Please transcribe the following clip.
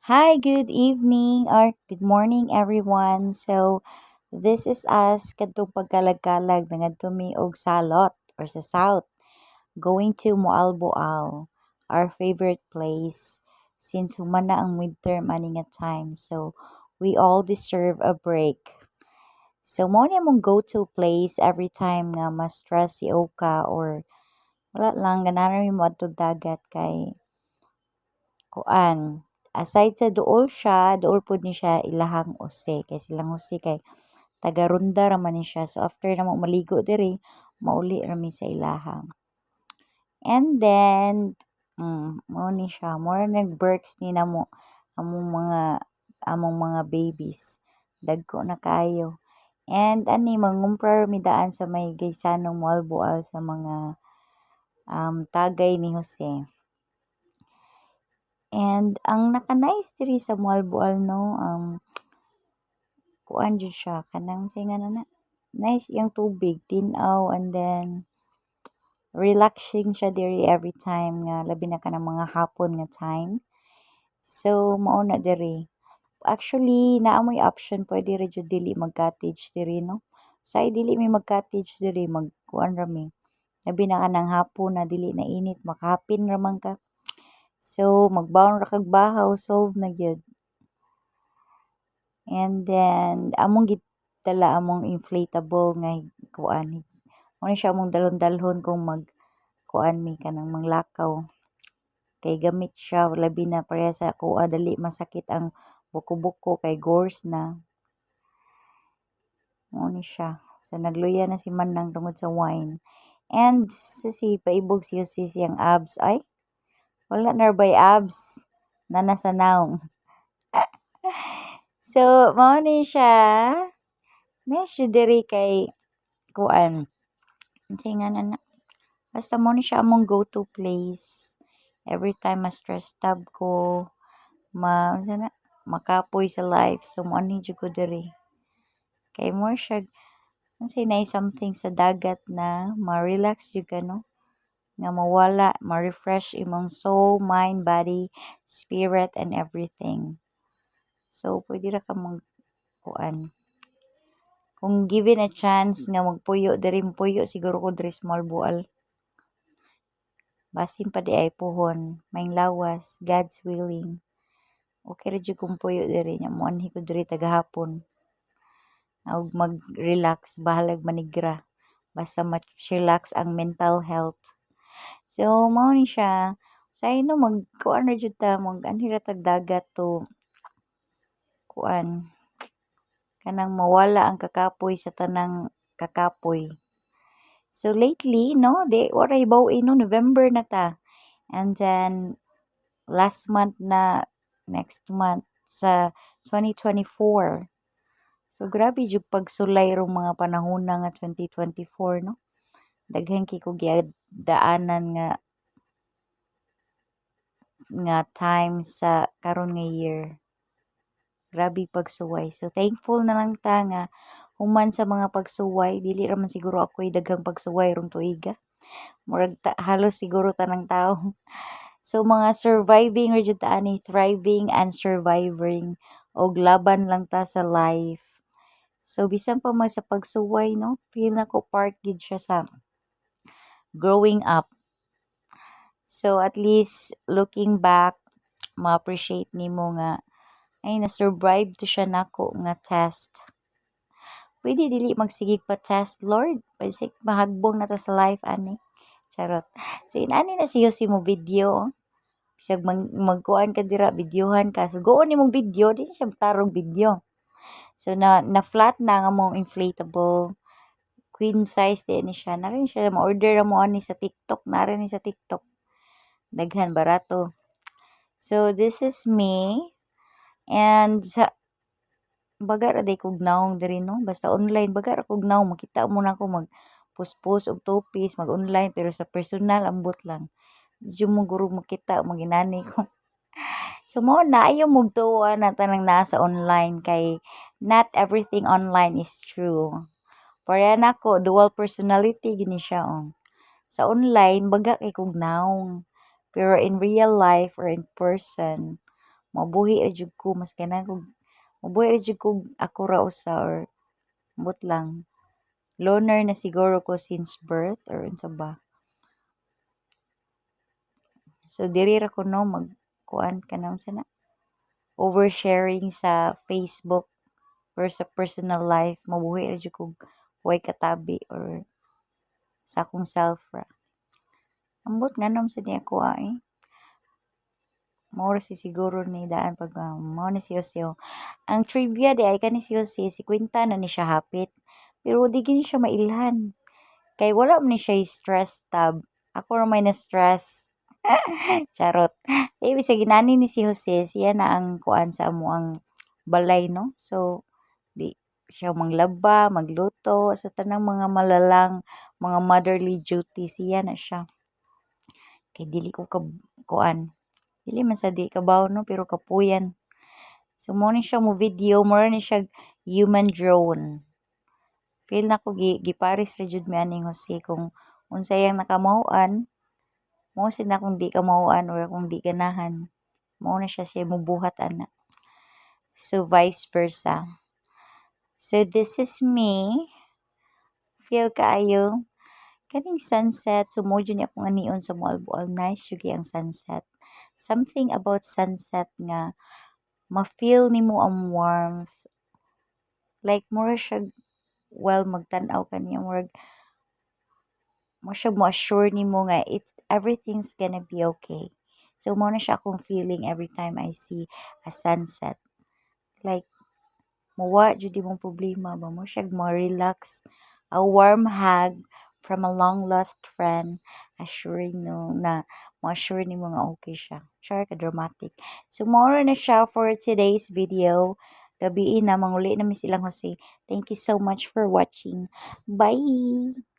Hi, good evening or good morning everyone. So, this is us kadtong pagkalag-kalag na ngadto mi og salot or sa south going to Moalboal, our favorite place since humana ang midterm ani nga time. So, we all deserve a break. So, mo ni mong go-to place every time nga ma-stress si Oka or wala lang ganahan mo adtong dagat kay kuan aside sa duol pud ni siya ilahang use kay silang use kay taga Ronda ra man ni siya, so after namo maligo diri mauli ra mi sa ilahang. And then mao ni siya more nag-berks ni namo among mga babies dagko na kayo. And ani mangumpra mi daan sa may gaysanong Moalboal sa mga tagay ni Jose. And ang naka-nice diri sa Moalboal no, kuan jud siya kanang say nga na nice yung tubig tin-aw, and then relaxing siya diri every time nga labi na kanang mga hapon nga time. So mao na diri. Actually naamoy option pwede ra jud dili mag-cottage diri no. Say dili mi mag-cottage diri magkuan ra mi. Labi na kanang hapon na dili na init makahapin ra man ka. So magbaon ra kag bahaw solve na gyud. And then among gidala among inflatable nga kuan. Mao siya among dalhon-dalhon kung kuan mi kanang manglakaw. Kay gamit siya labi na pareha sa kuha dali masakit ang buko-buko kay gores na. Mao ni siya. So nagluya na si Manang tungod sa wine. And si paibog si Jose siyang abs ay wala na bay abs na nasa naong. So mao ni siya. Nice diri kay kuan. Unsay ngalan na basta mo ni siya among go-to place. Every time ma-stress tab ko, unsa na, makapoy sa life. So mo ani jud ko diri. Kay more siya unsay nay something sa dagat na ma-relax jud ka no. Nga mawala, ma-refresh imong soul, mind, body, spirit, and everything. So pwede ra ka kuan. Kung given a chance nga magpuyo diri puyo siguro ko diri small bual. Basin pa di ay puhon, maing lawas, God's willing. Okay ra jud kung puyo diri nya mo anhi ko diri tagahapon. Og mag-relax, bahalag manigra. Basta ma-relax ang mental health. So mao ni siya. Say no magkuan ra jud ta anhi ra tag dagat to kuan kanang mawala ang kakapoy sa tanang kakapoy. So lately, no, waray bawi no, November na ta. And then last month na next month sa 2024. So grabe jud pagsulay rong mga panahon nga 2024 no. Daghan kay ko daanan nga time sa karon nga year. Grabe pagsuway. So thankful na lang ta nga human sa mga pagsuway dili ra man siguro ako'y daghang pagsuway rong tuiga. Murag halos siguro tanang tao. So mga surviving or jud ta ani thriving and surviving og laban lang ta sa life. So bisan pa man sa pagsuway no, feel na ko part gid siya sa growing up. So at least looking back, ma-appreciate nimo nga ay na-survive to siya nako nga test. Pwede dili magsigig pa test, Lord. Basic mahagbong na ta sa life ani. Charot. So inani na siyo si mo video. Bisag magkuan ka dira, videohan ka. So goon nimong video, di siya tarong video. So na flat na nga mong inflatable queen size din ni siya. Narin siya ma-order mo ani sa TikTok, narin ni sa TikTok. Daghan barato. So this is me. And sa baga ra day kog naong diri no, basta online baga ra kog naong makita mo na ako mag post og tupis mag online pero sa personal ambot lang. Di mo guro makita maginani ko. So mo na ayaw mong tuwa na tanang nasa online kay not everything online is true. Pareha nako dual personality gini siya Sa online baga kay kog naong pero in real life or in person mabuhi ra jud ko mas ganahan ko mabuhi ra jud ko ako ra usa or ambot lang loner na siguro ko since birth or unsa ba. So diri ra ko no magkuan kanang unsa na oversharing sa Facebook or sa personal life mabuhi ra jud ko way katabi or sa akong self ra. Ambot nganom sa ni ako eh. Mao ra si siguro ni daan pag mao ni si Jose. Ang trivia di ay kani si Jose si kwenta na ni siya hapit pero di gini siya mailhan. Kay wala man ni siya stress tab. Ako ra may na stress. Charot. Ibig sa ginani ni si Jose siya na ang kuan sa amo ang balay no. So di siya manglaba, magluto sa tanang mga malalang mga motherly duties siya na siya. Kay dili ko ka kuan. Dili man sa di kabaw no pero kapuyan. So mo ni siya mo video, mo ni siya human drone. Feel na ko giparis ra jud mi aning Jose kung unsay ang nakamahuan, mo sina kung di kamahuan or kung di ganahan. Mo na siya mubuhat ana. So vice versa. So this is me. Feel kaayo kaning sunset sumudyo ni akong anion sa moalbual nice yugi ang sunset. Something about sunset nga ma-feel nimo ang warmth. Like mura siya well magtan-aw kaniya murag mo siya mo assure nimo nga it's everything's gonna be okay. So mo na siya akong feeling every time I see a sunset. Like mawa jud imong problema ba mo siya ma-relax. A warm hug from a long lost friend assuring no na ma-assure nimo nga okay siya. Char ka dramatic. So more na siya for today's video. Gabi na manguli na mi silang Jose. Thank you so much for watching. Bye.